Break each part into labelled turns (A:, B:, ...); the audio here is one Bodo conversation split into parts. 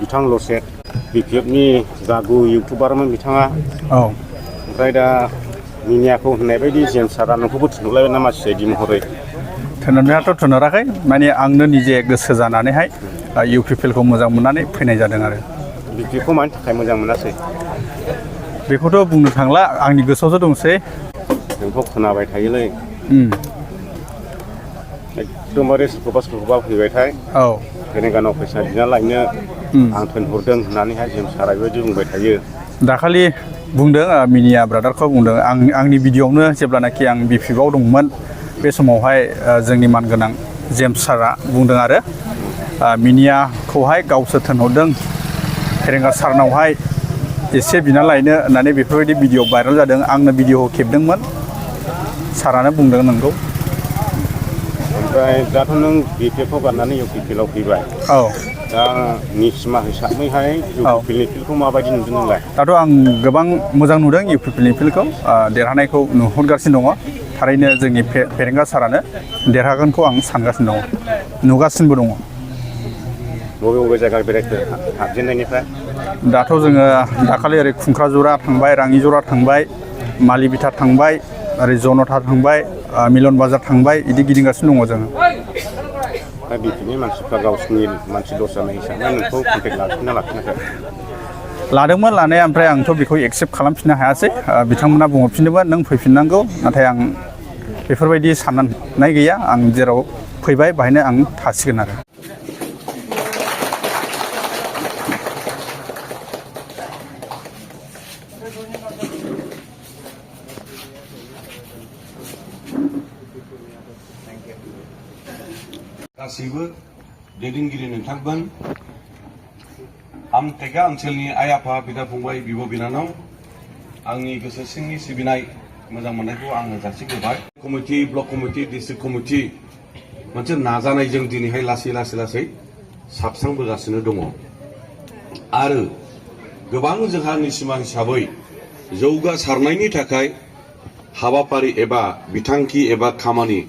A: बिथां लसेट बिपिएफनि जागु इउटुबारमोन बिथाङा ओमफ्राय दा मिनियाखौ होननाय बायदि जेम्स सारा नोंखौबो थुनहरलायबाय नामा सिआइडि महरै
B: थुनहरनायाथ' थुनहराखै माने आंनो निजे गोसो जानानैहाय इउपिपिएलखौ मोजां मोननानै फैनाय जादों आरो
A: बिपिएफखौ मानि थाखाय मोजां मोनासै
B: बेखौथ' बुंनो थांला आंनि गोसोआवसो दंसै
A: जोंथ' खोनाबाय थायोलै एकदमबारे सोरखौबा फैबायथाय तेलेंगानायाव फैसा बिना लायनो आं थोनहरदों होननानैहाय जेम्स सारा बेबायदि बुंबाय थायो
B: दाखालि बुंदों मिनिया ब्रादारखौ बुंदों आंनि भिडिअ'आवनो जेब्लानाखि आं बिपिएफआव दंमोन बे समावहाय जोंनि मानगोनां जेम्स सारा बुंदों आरो मिनियाखौहाय गावसो थोनहरदों फेरेंगा सारनावहाय एसे बिना लायनो होननानै बेफोरबायदि भिडिअ भाइरेल जादों आंनो भिडिअ खेबदोंमोन सारानो बुंदों नंगौ
A: ओमफ्राय दाथ' नों बिपिएफखौ गारनानै इउपिपिएलआव फैबाय दा निसिमा हिसाबैहाय इउपिपिएलनि फिल्डखौ माबायदि नुदों नोंलाय
B: दाथ' आं गोबां मोजां नुदों इउपिपिएलनि फिल्डखौ देरहानायखौ नुहुरगासिनो दङ थारैनो जोंनि फेरेंगा सारानो देरहागोनखौ आं सानगासिनो दङ नुगासिनोबो दङ
A: बबे जायगा बेरायखो हाबजेननायनिफ्राय
B: दाथ' जोङो दाखालि ओरै खुंख्राजरा थांबाय राङिजरा थांबाय मालिबिथा थांबाय ओरै जनथा थांबाय मिलन बाजार थांबाय बिदि गिदिंगासिनो दङ जोङो
A: दा बिपिएफनि मानसिफ्रा गावसिनि मानसि दस जानाय हिसाबै नोंखौ कन्टेक्ट लाफिनना लाफिनाखै
B: लादोंमोन लानाया ओमफ्राय आंथ' बेखौ एक्सेप्ट खालामफिननो हायासै बिथांमोना बुंहरफिनदोंमोन नों फैफिननांगौ नाथाय आं बेफोरबायदि साननाय गैया आं जेराव फैबाय बाहायनो आं थासिगोन आरो
C: गासैबो दैदेनगिरि नोंथांमोन आमटेका ओनसोलनि आइ आफा बिदा फंबाय बिब' बिनानाव आंनि गोसो सिंनि सिबिनाय मोजां मोननायखौ आङो जासिग्रोबाय committee block committee district committee मोनसे नाजानायजों दिनैहाय लासै साबस्रांबोगासिनो दङ आरो गोबां जोंहा निसिमा हिसाबै जौगासारनायनि थाखाय हाबाफारि एबा बिथांखि एबा खामानि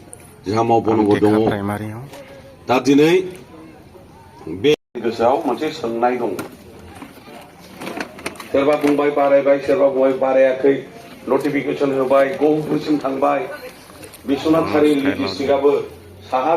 C: जोंहा मावबोनांगौ दङ दा दिनै बे गोसोआव मोनसे सोंनाय दं सोरबा बुंबाय बारायबाय सोरबा बुंबाय बारायाखै नटिफिकेसन होबाय गहपुरसिम थांबाय बिश्वनाथ सारिआलि डिस्ट्रिक्टआबो साहा